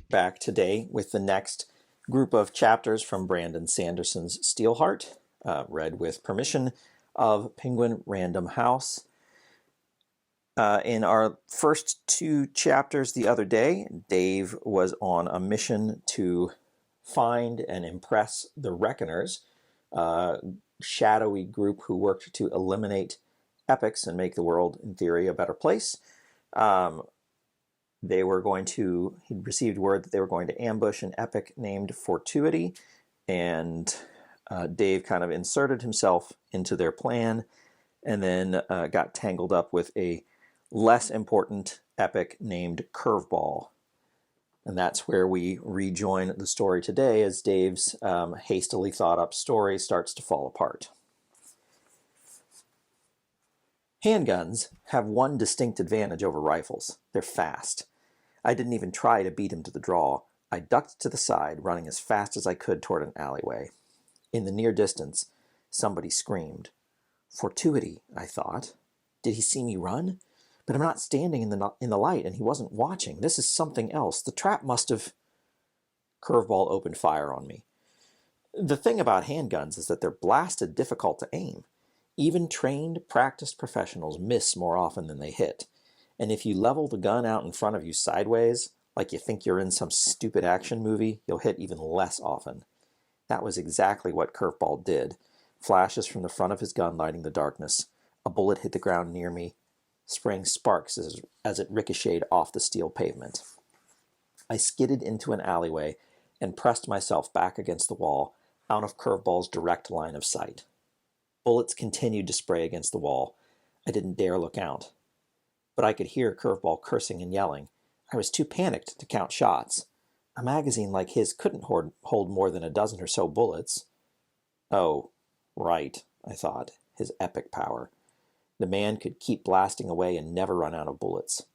back today with the next group of chapters from Brandon Sanderson's Steelheart, read with permission of Penguin Random House. In our first two chapters the other day, Dave was on a mission to find and impress the Reckoners, a shadowy group who worked to eliminate epics and make the world, in theory, a better place. He'd received word that they were going to ambush an epic named Fortuity, and Dave kind of inserted himself into their plan and then got tangled up with a less important epic named Curveball. And that's where we rejoin the story today as Dave's hastily thought up story starts to fall apart. Handguns have one distinct advantage over rifles. They're fast. I didn't even try to beat him to the draw. I ducked to the side, running as fast as I could toward an alleyway. In the near distance, somebody screamed. Fortuity, I thought. Did he see me run? But I'm not standing in the light, and he wasn't watching. This is something else. The trap must have... Curveball opened fire on me. The thing about handguns is that they're blasted difficult to aim. Even trained, practiced professionals miss more often than they hit. And if you level the gun out in front of you sideways, like you think you're in some stupid action movie, you'll hit even less often. That was exactly what Curveball did. Flashes from the front of his gun lighting the darkness. A bullet hit the ground near me, spraying sparks as it ricocheted off the steel pavement. I skidded into an alleyway and pressed myself back against the wall, out of Curveball's direct line of sight. Bullets continued to spray against the wall. I didn't dare look out. But I could hear Curveball cursing and yelling. I was too panicked to count shots. A magazine like his couldn't hold more than a dozen or so bullets. Oh, right, I thought, his epic power. The man could keep blasting away and never run out of bullets.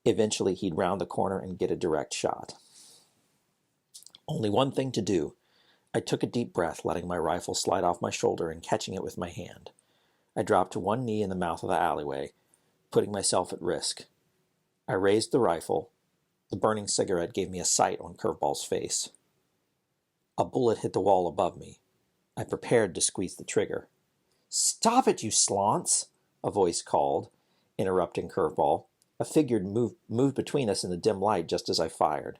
Eventually, he'd round the corner and get a direct shot. Only one thing to do. I took a deep breath, letting my rifle slide off my shoulder and catching it with my hand. I dropped to one knee in the mouth of the alleyway, putting myself at risk. I raised the rifle. The burning cigarette gave me a sight on Curveball's face. A bullet hit the wall above me. I prepared to squeeze the trigger. "Stop it, you slants!" a voice called, interrupting Curveball. A figure moved between us in the dim light just as I fired.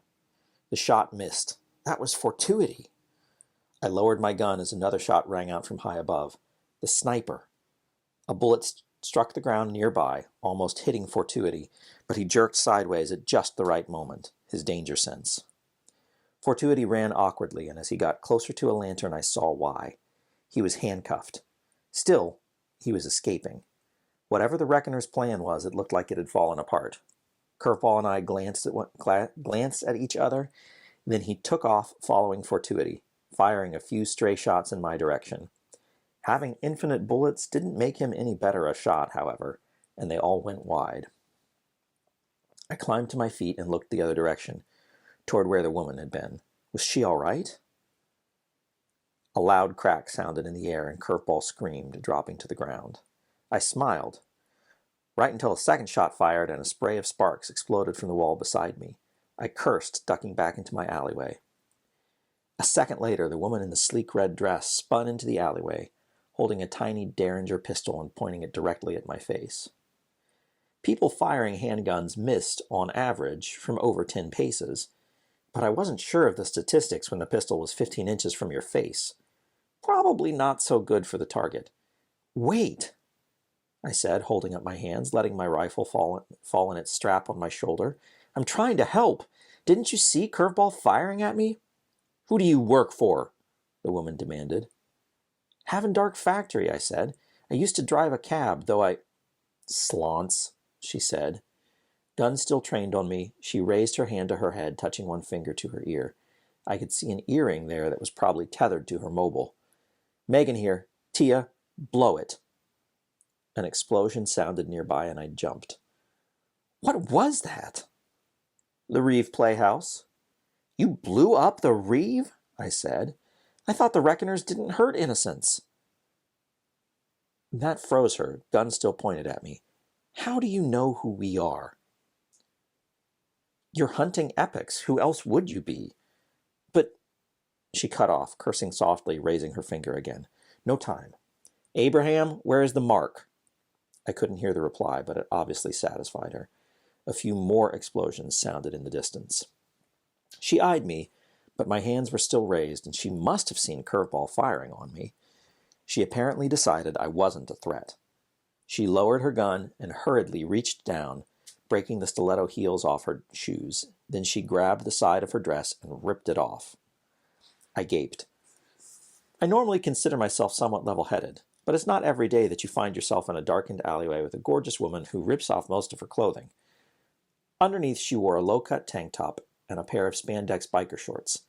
The shot missed. That was Fortuity. I lowered my gun as another shot rang out from high above. The sniper. A bullet struck the ground nearby, almost hitting Fortuity, but he jerked sideways at just the right moment, his danger sense. Fortuity ran awkwardly, and as he got closer to a lantern, I saw why. He was handcuffed. Still, he was escaping. Whatever the Reckoner's plan was, it looked like it had fallen apart. Curveball and I glanced at each other, then he took off following Fortuity, firing a few stray shots in my direction. Having infinite bullets didn't make him any better a shot, however, and they all went wide. I climbed to my feet and looked the other direction, toward where the woman had been. Was she all right? A loud crack sounded in the air, and Curveball screamed, dropping to the ground. I smiled, right until a second shot fired and a spray of sparks exploded from the wall beside me. I cursed, ducking back into my alleyway. A second later, the woman in the sleek red dress spun into the alleyway, holding a tiny Derringer pistol and pointing it directly at my face. People firing handguns missed, on average, from over 10 paces, but I wasn't sure of the statistics when the pistol was 15 inches from your face. Probably not so good for the target. "Wait," I said, holding up my hands, letting my rifle fall in its strap on my shoulder. "I'm trying to help. Didn't you see Curveball firing at me?" "Who do you work for?" the woman demanded. "Havendark Factory," I said. "I used to drive a cab, though I—" "Slants," she said. Gun still trained on me, she raised her hand to her head, touching one finger to her ear. I could see an earring there that was probably tethered to her mobile. "Megan here. Tia, blow it." An explosion sounded nearby, and I jumped. "What was that?" "The Reeve Playhouse." "You blew up the Reeve?" I said. "I thought the Reckoners didn't hurt innocents." That froze her, gun still pointed at me. "How do you know who we are?" You're hunting epics. Who else would you be? But she cut off, cursing softly, raising her finger again. No time. Abraham, where is the mark? I couldn't hear the reply, but it obviously satisfied her. A few more explosions sounded in the distance. She eyed me, but my hands were still raised, and she must have seen Curveball firing on me. She apparently decided I wasn't a threat. She lowered her gun and hurriedly reached down, breaking the stiletto heels off her shoes. Then she grabbed the side of her dress and ripped it off. I gaped. I normally consider myself somewhat level-headed, but it's not every day that you find yourself in a darkened alleyway with a gorgeous woman who rips off most of her clothing. Underneath, she wore a low-cut tank top and a pair of spandex biker shorts.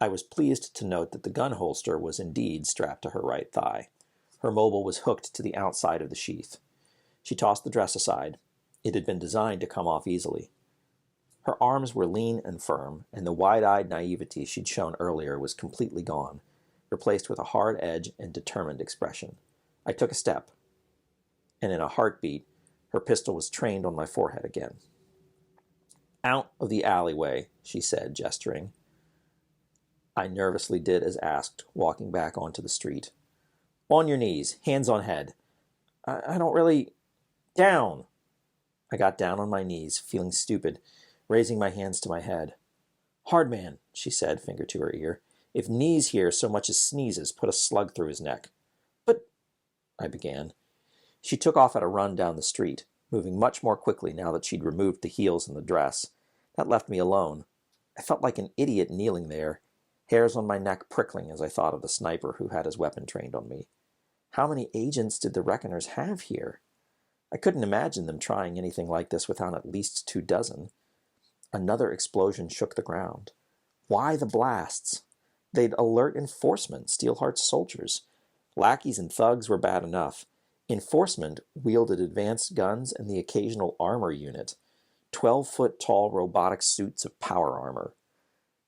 I was pleased to note that the gun holster was indeed strapped to her right thigh. Her mobile was hooked to the outside of the sheath. She tossed the dress aside. It had been designed to come off easily. Her arms were lean and firm, and the wide-eyed naivety she'd shown earlier was completely gone, replaced with a hard edge and determined expression. I took a step, and in a heartbeat, her pistol was trained on my forehead again. Out of the alleyway, she said, gesturing. I nervously did as asked, walking back onto the street. On your knees, hands on head. I don't really... Down! I got down on my knees, feeling stupid, raising my hands to my head. Hard man, she said, finger to her ear. If Knees here so much as sneezes, put a slug through his neck. But... I began. She took off at a run down the street, moving much more quickly now that she'd removed the heels and the dress. That left me alone. I felt like an idiot kneeling there, hairs on my neck prickling as I thought of the sniper who had his weapon trained on me. How many agents did the Reckoners have here? I couldn't imagine them trying anything like this without at least 24. Another explosion shook the ground. Why the blasts? They'd alert enforcement, Steelheart's soldiers. Lackeys and thugs were bad enough. Enforcement wielded advanced guns and the occasional armor unit, 12-foot-tall robotic suits of power armor.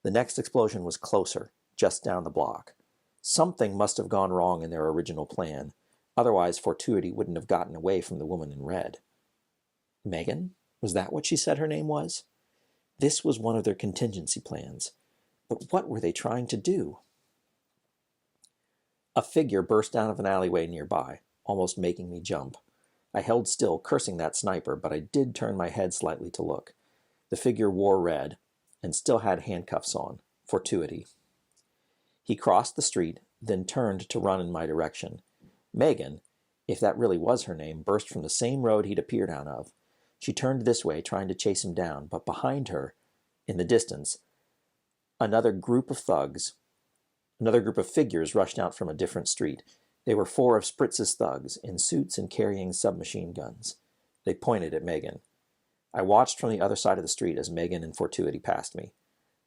The next explosion was closer, just down the block. Something must have gone wrong in their original plan. Otherwise, Fortuity wouldn't have gotten away from the woman in red. Megan? Was that what she said her name was? This was one of their contingency plans. But what were they trying to do? A figure burst out of an alleyway nearby, almost making me jump. I held still, cursing that sniper, but I did turn my head slightly to look. The figure wore red, and still had handcuffs on. Fortuity. He crossed the street, then turned to run in my direction. Megan, if that really was her name, burst from the same road he'd appeared out of. She turned this way, trying to chase him down, but behind her, in the distance, another group of figures rushed out from a different street. They were 4 of Spritz's thugs, in suits and carrying submachine guns. They pointed at Megan. I watched from the other side of the street as Megan and Fortuity passed me.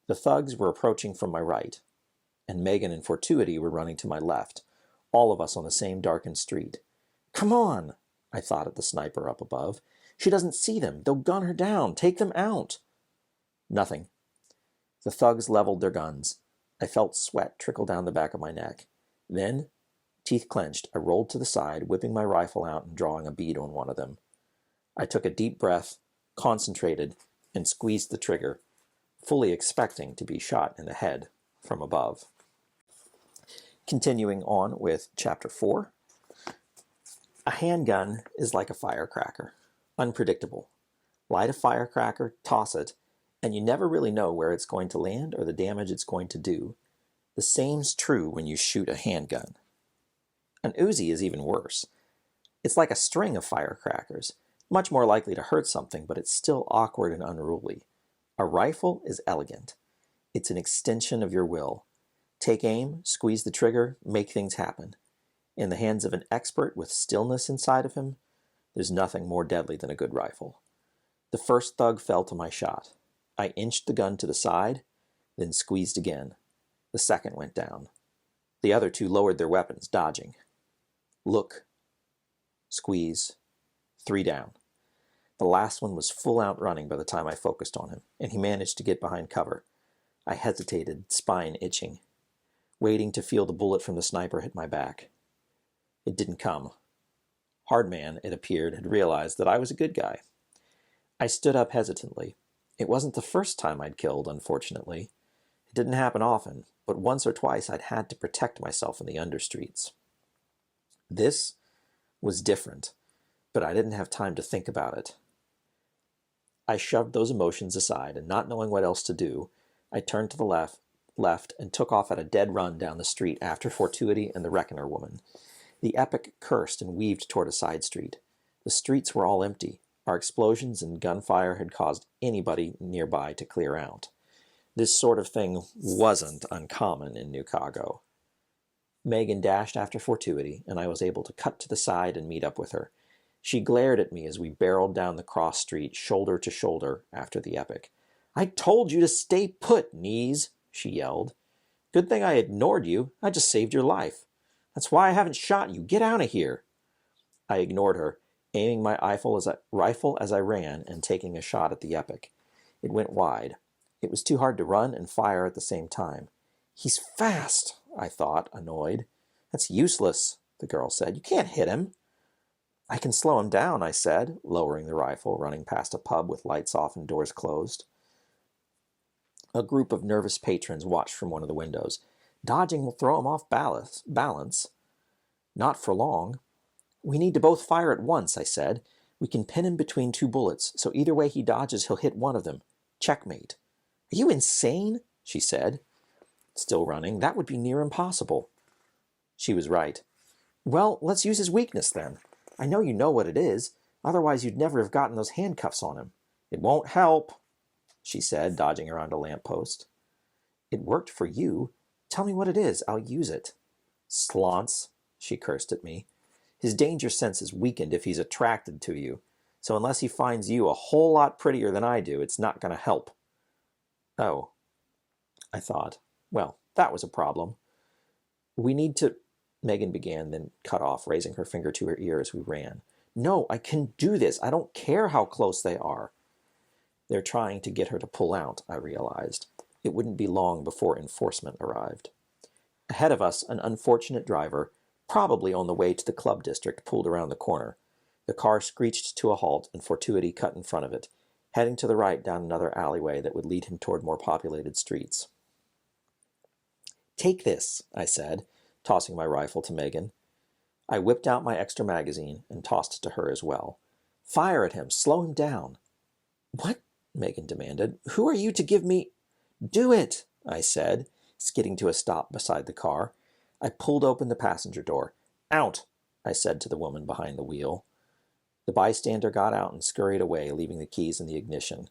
The thugs were approaching from my right, and Megan and Fortuity were running to my left, all of us on the same darkened street. Come on, I thought at the sniper up above. She doesn't see them. They'll gun her down. Take them out. Nothing. The thugs leveled their guns. I felt sweat trickle down the back of my neck. Then, teeth clenched, I rolled to the side, whipping my rifle out and drawing a bead on one of them. I took a deep breath, concentrated, and squeezed the trigger, fully expecting to be shot in the head from above. Continuing on with Chapter 4. A handgun is like a firecracker. Unpredictable. Light a firecracker, toss it, and you never really know where it's going to land or the damage it's going to do. The same's true when you shoot a handgun. An Uzi is even worse. It's like a string of firecrackers, much more likely to hurt something, but it's still awkward and unruly. A rifle is elegant. It's an extension of your will. Take aim, squeeze the trigger, make things happen. In the hands of an expert with stillness inside of him, there's nothing more deadly than a good rifle. The first thug fell to my shot. I inched the gun to the side, then squeezed again. The second went down. The other 2 lowered their weapons, dodging. Look. Squeeze. 3 down. The last one was full out running by the time I focused on him, and he managed to get behind cover. I hesitated, spine itching, waiting to feel the bullet from the sniper hit my back. It didn't come. Hardman, it appeared, had realized that I was a good guy. I stood up hesitantly. It wasn't the first time I'd killed, unfortunately. It didn't happen often, but once or twice I'd had to protect myself in the understreets. This was different, but I didn't have time to think about it. I shoved those emotions aside, and not knowing what else to do, I turned to the left and took off at a dead run down the street after Fortuity and the Reckoner woman. The Epic cursed and weaved toward a side street. The streets were all empty. Our explosions and gunfire had caused anybody nearby to clear out. This sort of thing wasn't uncommon in New Chicago. Megan dashed after Fortuity, and I was able to cut to the side and meet up with her. She glared at me as we barreled down the cross street, shoulder to shoulder, after the Epic. "I told you to stay put, knees," she yelled. "Good thing I ignored you. I just saved your life. That's why I haven't shot you. Get out of here." I ignored her, aiming my rifle as I ran and taking a shot at the Epic. It went wide. It was too hard to run and fire at the same time. "He's fast," I thought, annoyed. "That's useless," the girl said. "You can't hit him." "I can slow him down," I said, lowering the rifle, running past a pub with lights off and doors closed. A group of nervous patrons watched from one of the windows. "Dodging will throw him off balance." "Not for long." "We need to both fire at once," I said. "We can pin him between two bullets, so either way he dodges, he'll hit one of them. Checkmate." "Are you insane?" she said. Still running. "That would be near impossible." She was right. "Well, let's use his weakness then. I know you know what it is. Otherwise you'd never have gotten those handcuffs on him." "It won't help," she said, dodging around a lamppost. "It worked for you. Tell me what it is. I'll use it." "Slants," she cursed at me. "His danger sense is weakened if he's attracted to you. So unless he finds you a whole lot prettier than I do, it's not going to help." "Oh," I thought. Well, that was a problem. "We need to—" Megan began, then cut off, raising her finger to her ear as we ran. "No, I can do this. I don't care how close they are." They're trying to get her to pull out, I realized. It wouldn't be long before enforcement arrived. Ahead of us, an unfortunate driver, probably on the way to the club district, pulled around the corner. The car screeched to a halt, and Fortuity cut in front of it, heading to the right down another alleyway that would lead him toward more populated streets. "Take this," I said, tossing my rifle to Megan. I whipped out my extra magazine and tossed it to her as well. "Fire at him. Slow him down." "What?" Megan demanded. "Who are you to give me—" "Do it," I said, skidding to a stop beside the car. I pulled open the passenger door. "Out," I said to the woman behind the wheel. The bystander got out and scurried away, leaving the keys in the ignition.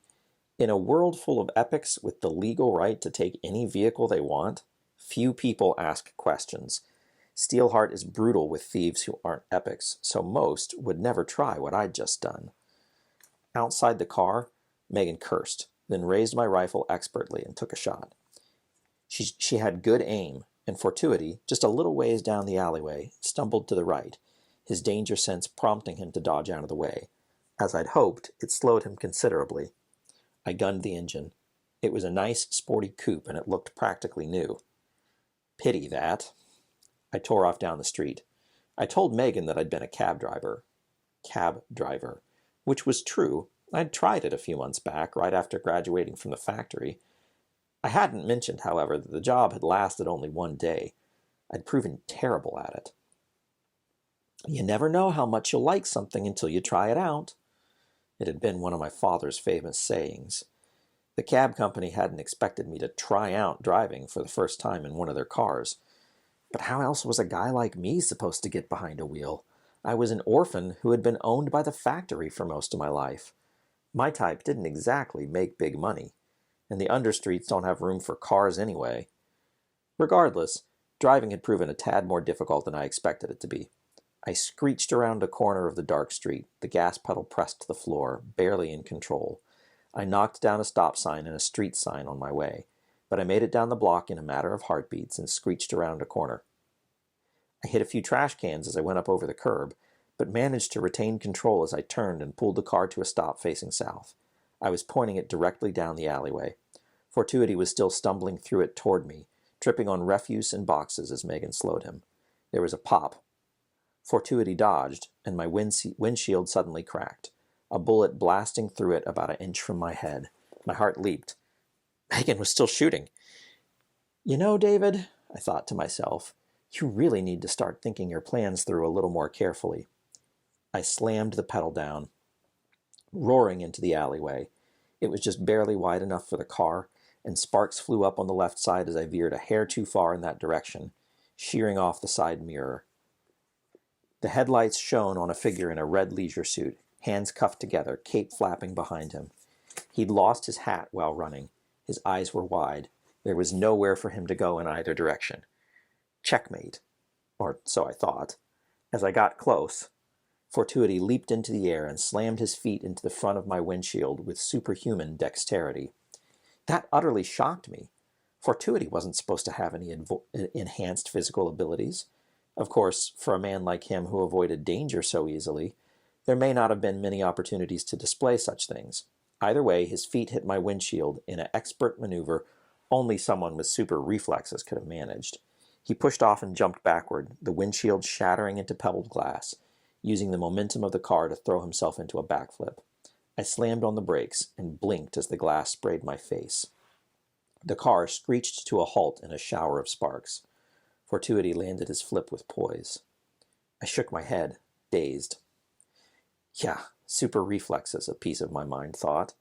In a world full of epics with the legal right to take any vehicle they want, few people ask questions. Steelheart is brutal with thieves who aren't epics, so most would never try what I'd just done. Outside the car, Megan cursed, then raised my rifle expertly and took a shot. She had good aim, and Fortuity, just a little ways down the alleyway, stumbled to the right, his danger sense prompting him to dodge out of the way. As I'd hoped, it slowed him considerably. I gunned the engine. It was a nice, sporty coupe, and it looked practically new. Pity that. I tore off down the street. I told Megan that I'd been a cab driver, which was true. I'd tried it a few months back, right after graduating from the factory. I hadn't mentioned, however, that the job had lasted only one day. I'd proven terrible at it. You never know how much you'll like something until you try it out. It had been one of my father's famous sayings. The cab company hadn't expected me to try out driving for the first time in one of their cars. But how else was a guy like me supposed to get behind a wheel? I was an orphan who had been owned by the factory for most of my life. My type didn't exactly make big money, and the understreets don't have room for cars anyway. Regardless, driving had proven a tad more difficult than I expected it to be. I screeched around a corner of the dark street, the gas pedal pressed to the floor, barely in control. I knocked down a stop sign and a street sign on my way, but I made it down the block in a matter of heartbeats and screeched around a corner. I hit a few trash cans as I went up over the curb, but managed to retain control as I turned and pulled the car to a stop facing south. I was pointing it directly down the alleyway. Fortuity was still stumbling through it toward me, tripping on refuse and boxes as Megan slowed him. There was a pop. Fortuity dodged, and my windshield suddenly cracked, a bullet blasting through it about an inch from my head. My heart leaped. Megan was still shooting. You know, David, I thought to myself, you really need to start thinking your plans through a little more carefully. I slammed the pedal down, roaring into the alleyway. It was just barely wide enough for the car, and sparks flew up on the left side as I veered a hair too far in that direction, shearing off the side mirror. The headlights shone on a figure in a red leisure suit, hands cuffed together, cape flapping behind him. He'd lost his hat while running. His eyes were wide. There was nowhere for him to go in either direction. Checkmate, or so I thought. As I got close, Fortuity leaped into the air and slammed his feet into the front of my windshield with superhuman dexterity. That utterly shocked me. Fortuity wasn't supposed to have any enhanced physical abilities. Of course, for a man like him who avoided danger so easily, there may not have been many opportunities to display such things. Either way, his feet hit my windshield in an expert maneuver only someone with super reflexes could have managed. He pushed off and jumped backward, the windshield shattering into pebbled glass, using the momentum of the car to throw himself into a backflip. I slammed on the brakes and blinked as the glass sprayed my face. The car screeched to a halt in a shower of sparks. Fortuity landed his flip with poise. I shook my head, dazed. Yeah, super reflexes, a piece of my mind thought.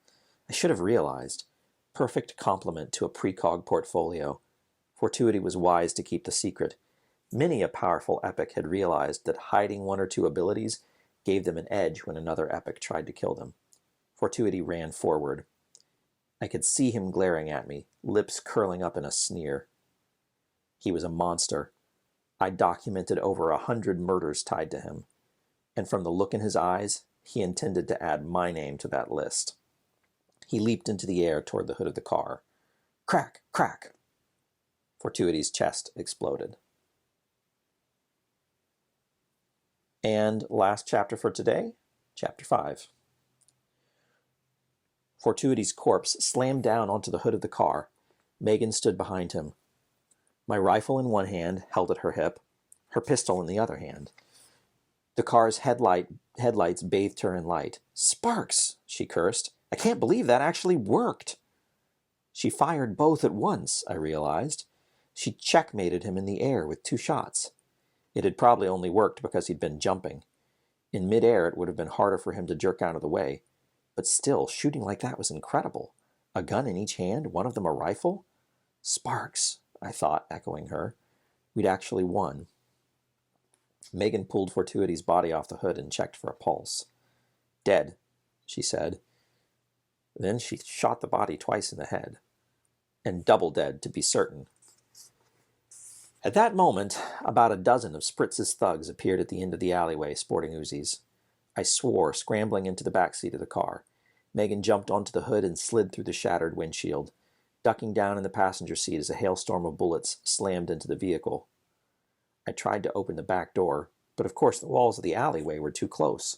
I should have realized. Perfect complement to a precog portfolio. Fortuity was wise to keep the secret. Many a powerful epic had realized that hiding one or two abilities gave them an edge when another epic tried to kill them. Fortuity ran forward. I could see him glaring at me, lips curling up in a sneer. He was a monster. I documented over 100 murders tied to him, and from the look in his eyes, he intended to add my name to that list. He leaped into the air toward the hood of the car. Crack! Crack! Fortuity's chest exploded. And last chapter for today, chapter 5. Fortuity's corpse slammed down onto the hood of the car. Megan stood behind him. My rifle in one hand, held at her hip, her pistol in the other hand. The car's headlights bathed her in light. Sparks! She cursed. I can't believe that actually worked. She fired both at once, I realized. She checkmated him in the air with 2 shots. It had probably only worked because he'd been jumping. In midair, it would have been harder for him to jerk out of the way. But still, shooting like that was incredible. A gun in each hand, one of them a rifle? Sparks, I thought, echoing her. We'd actually won. Megan pulled Fortuity's body off the hood and checked for a pulse. Dead, she said. Then she shot the body twice in the head. And double dead, to be certain. At that moment, about a dozen of Spritz's thugs appeared at the end of the alleyway, sporting Uzis. I swore, scrambling into the back seat of the car. Megan jumped onto the hood and slid through the shattered windshield, ducking down in the passenger seat as a hailstorm of bullets slammed into the vehicle. I tried to open the back door, but of course the walls of the alleyway were too close.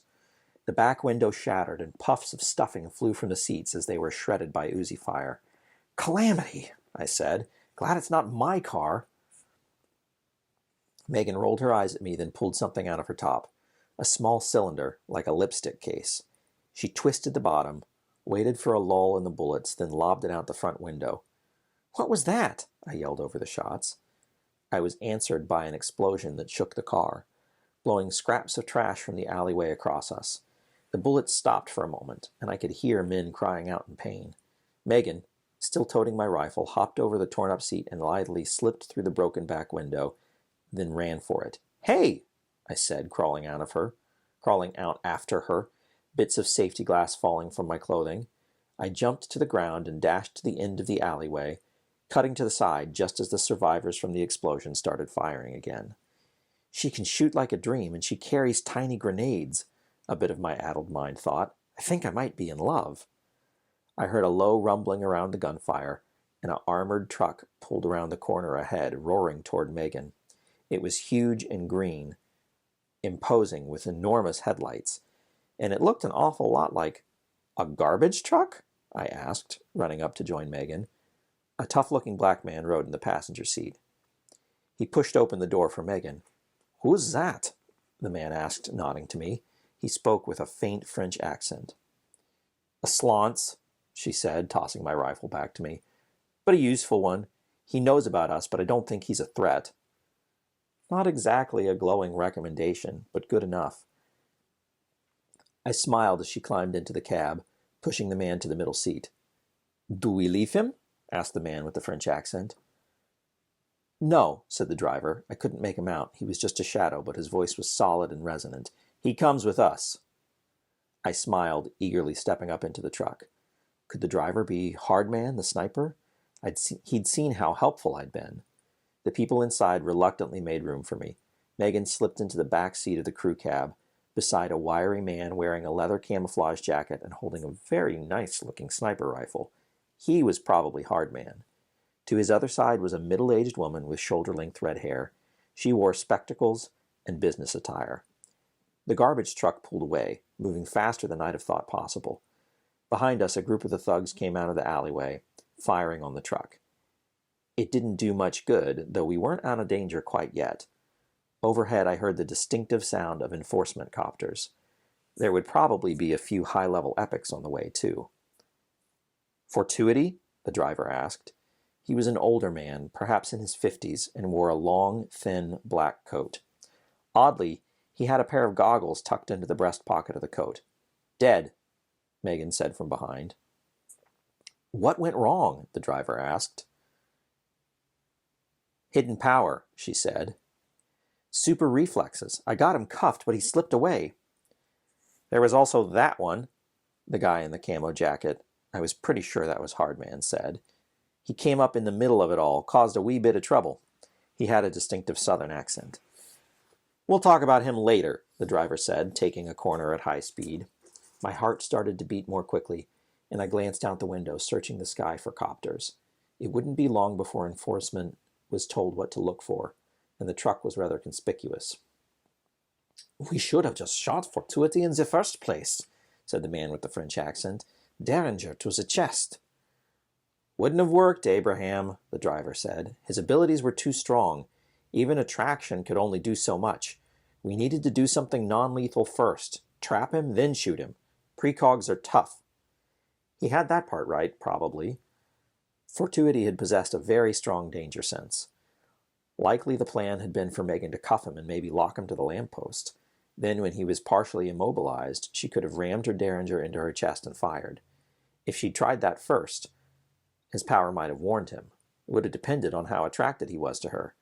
The back window shattered, and puffs of stuffing flew from the seats as they were shredded by Uzi fire. Calamity, I said. Glad it's not my car. Megan rolled her eyes at me, then pulled something out of her top. A small cylinder, like a lipstick case. She twisted the bottom, waited for a lull in the bullets, then lobbed it out the front window. What was that? I yelled over the shots. I was answered by an explosion that shook the car, blowing scraps of trash from the alleyway across us. The bullets stopped for a moment, and I could hear men crying out in pain. Megan, still toting my rifle, hopped over the torn-up seat and lithely slipped through the broken back window, then ran for it. Hey! I said, crawling out after her, bits of safety glass falling from my clothing. I jumped to the ground and dashed to the end of the alleyway, cutting to the side just as the survivors from the explosion started firing again. She can shoot like a dream, and she carries tiny grenades, a bit of my addled mind thought. I think I might be in love. I heard a low rumbling around the gunfire, and an armored truck pulled around the corner ahead, roaring toward Megan. It was huge and green, imposing with enormous headlights, and it looked an awful lot like a garbage truck? I asked, running up to join Megan. A tough-looking black man rode in the passenger seat. He pushed open the door for Megan. Who's that? The man asked, nodding to me. He spoke with a faint French accent. A slance, she said, tossing my rifle back to me. "But a useful one. He knows about us, but I don't think he's a threat." Not exactly a glowing recommendation, but good enough. I smiled as she climbed into the cab, pushing the man to the middle seat. "Do we leave him?" asked the man with the French accent. "No," said the driver. I couldn't make him out. He was just a shadow, but his voice was solid and resonant. "He comes with us." I smiled, eagerly stepping up into the truck. Could the driver be Hardman, the sniper? He'd seen how helpful I'd been. The people inside reluctantly made room for me. Megan slipped into the back seat of the crew cab, beside a wiry man wearing a leather camouflage jacket and holding a very nice-looking sniper rifle. He was probably Hardman. To his other side was a middle-aged woman with shoulder-length red hair. She wore spectacles and business attire. The garbage truck pulled away, moving faster than I'd have thought possible. Behind us, a group of the thugs came out of the alleyway, firing on the truck. It didn't do much good, though we weren't out of danger quite yet. Overhead, I heard the distinctive sound of enforcement copters. There would probably be a few high-level epics on the way, too. "Fortuity?" the driver asked. He was an older man, perhaps in his 50s, and wore a long, thin, black coat. Oddly, he had a pair of goggles tucked into the breast pocket of the coat. "Dead," Megan said from behind. "What went wrong?" the driver asked. "Hidden power," she said. "Super reflexes. I got him cuffed, but he slipped away." "There was also that one," the guy in the camo jacket, I was pretty sure that was Hardman, said. "He came up in the middle of it all, caused a wee bit of trouble." He had a distinctive southern accent. "We'll talk about him later," the driver said, taking a corner at high speed. My heart started to beat more quickly, and I glanced out the window, searching the sky for copters. It wouldn't be long before enforcement was told what to look for, and the truck was rather conspicuous. "We should have just shot Fortuity in the first place," said the man with the French accent. "Derringer to the chest." "Wouldn't have worked, Abraham," the driver said. "His abilities were too strong. Even attraction could only do so much. We needed to do something non-lethal first. Trap him, then shoot him. Precogs are tough." He had that part right, probably. Fortuity had possessed a very strong danger sense. Likely the plan had been for Megan to cuff him and maybe lock him to the lamppost. Then, when he was partially immobilized, she could have rammed her derringer into her chest and fired. If she'd tried that first, his power might have warned him. It would have depended on how attracted he was to her.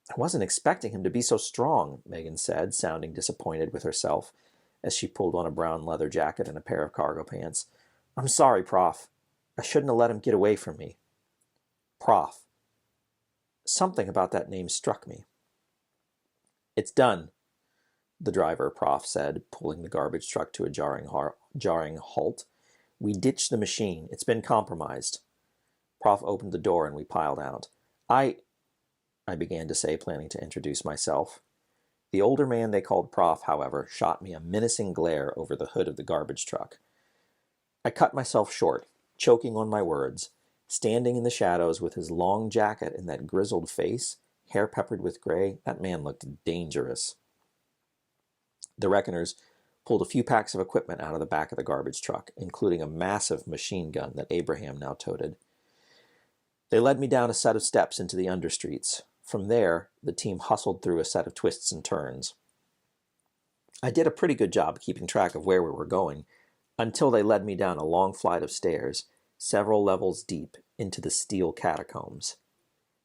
"I wasn't expecting him to be so strong," Megan said, sounding disappointed with herself as she pulled on a brown leather jacket and a pair of cargo pants. "I'm sorry, Prof. I shouldn't have let him get away from me." Prof. Something about that name struck me. "It's done," the driver, Prof, said, pulling the garbage truck to a jarring halt. "We ditched the machine. It's been compromised." Prof opened the door and we piled out. I began to say, planning to introduce myself. The older man they called Prof, however, shot me a menacing glare over the hood of the garbage truck. I cut myself short, choking on my words. Standing in the shadows with his long jacket and that grizzled face, hair peppered with gray, that man looked dangerous. The Reckoners pulled a few packs of equipment out of the back of the garbage truck, including a massive machine gun that Abraham now toted. They led me down a set of steps into the understreets. From there, the team hustled through a set of twists and turns. I did a pretty good job keeping track of where we were going, until they led me down a long flight of stairs, several levels deep, into the steel catacombs.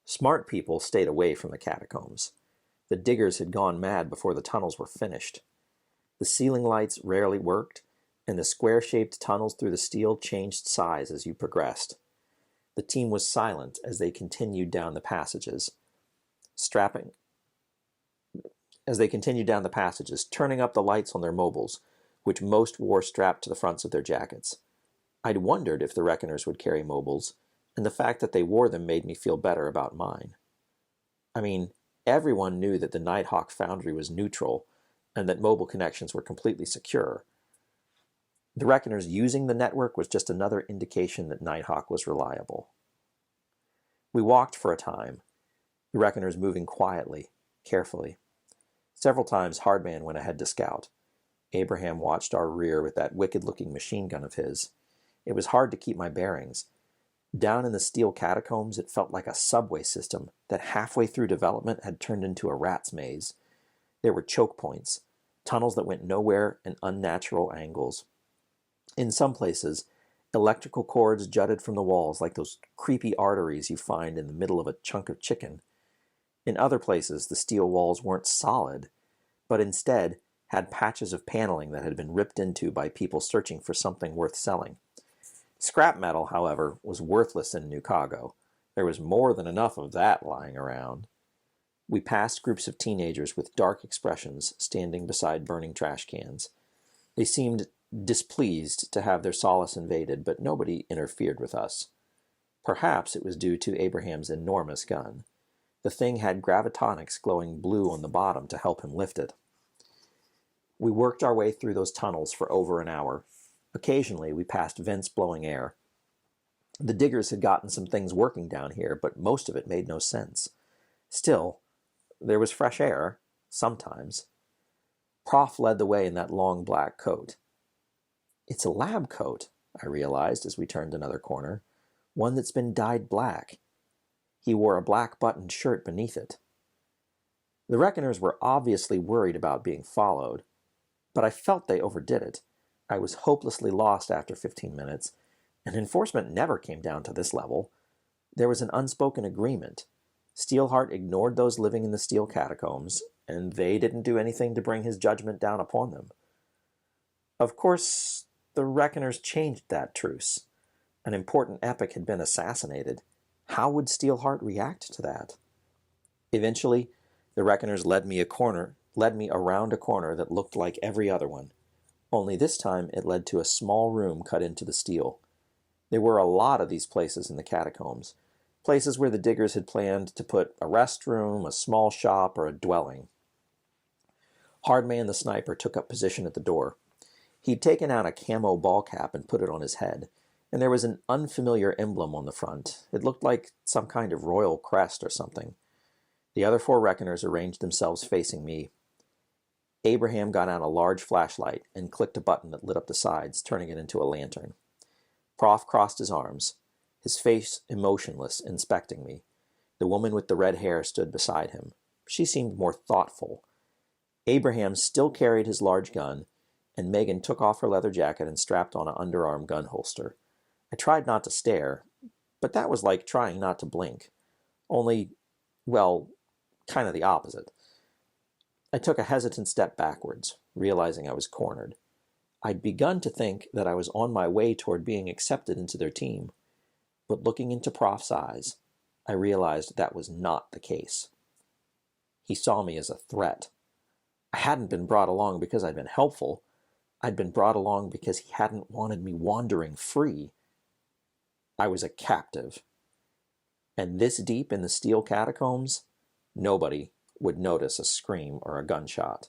Smart people stayed away from the catacombs. The diggers had gone mad before the tunnels were finished. The ceiling lights rarely worked, and the square-shaped tunnels through the steel changed size as you progressed. The team was silent as they continued down the passages, turning up the lights on their mobiles, which most wore strapped to the fronts of their jackets. I'd wondered if the Reckoners would carry mobiles, and the fact that they wore them made me feel better about mine. I mean, everyone knew that the Nighthawk foundry was neutral, and that mobile connections were completely secure. The Reckoners using the network was just another indication that Nighthawk was reliable. We walked for a time, the Reckoners moving quietly, carefully. Several times Hardman went ahead to scout. Abraham watched our rear with that wicked-looking machine gun of his. It was hard to keep my bearings. Down in the steel catacombs, it felt like a subway system that halfway through development had turned into a rat's maze. There were choke points, tunnels that went nowhere, and unnatural angles. In some places, electrical cords jutted from the walls like those creepy arteries you find in the middle of a chunk of chicken. In other places, the steel walls weren't solid, but instead had patches of paneling that had been ripped into by people searching for something worth selling. Scrap metal, however, was worthless in New Cago. There was more than enough of that lying around. We passed groups of teenagers with dark expressions standing beside burning trash cans. They seemed displeased to have their solace invaded, but nobody interfered with us. Perhaps it was due to Abraham's enormous gun. The thing had gravitonics glowing blue on the bottom to help him lift it. We worked our way through those tunnels for over an hour. Occasionally, we passed vents blowing air. The diggers had gotten some things working down here, but most of it made no sense. Still, there was fresh air, sometimes. Prof led the way in that long black coat. It's a lab coat, I realized as we turned another corner, one that's been dyed black. He wore a black buttoned shirt beneath it. The Reckoners were obviously worried about being followed, but I felt they overdid it. I was hopelessly lost after 15 minutes, and enforcement never came down to this level. There was an unspoken agreement. Steelheart ignored those living in the steel catacombs, and they didn't do anything to bring his judgment down upon them. Of course, the Reckoners changed that truce. An important epic had been assassinated. How would Steelheart react to that? Eventually, the Reckoners led me around a corner that looked like every other one. Only this time it led to a small room cut into the steel. There were a lot of these places in the catacombs, places where the diggers had planned to put a restroom, a small shop, or a dwelling. Hardman the sniper took up position at the door. He'd taken out a camo ball cap and put it on his head, and there was an unfamiliar emblem on the front. It looked like some kind of royal crest or something. The other 4 Reckoners arranged themselves facing me. Abraham got out a large flashlight and clicked a button that lit up the sides, turning it into a lantern. Prof crossed his arms, his face emotionless, inspecting me. The woman with the red hair stood beside him. She seemed more thoughtful. Abraham still carried his large gun, and Megan took off her leather jacket and strapped on an underarm gun holster. I tried not to stare, but that was like trying not to blink. Only, well, kind of the opposite. I took a hesitant step backwards, realizing I was cornered. I'd begun to think that I was on my way toward being accepted into their team, but looking into Prof's eyes, I realized that was not the case. He saw me as a threat. I hadn't been brought along because I'd been helpful. I'd been brought along because he hadn't wanted me wandering free. I was a captive. And this deep in the steel catacombs, nobody would notice a scream or a gunshot.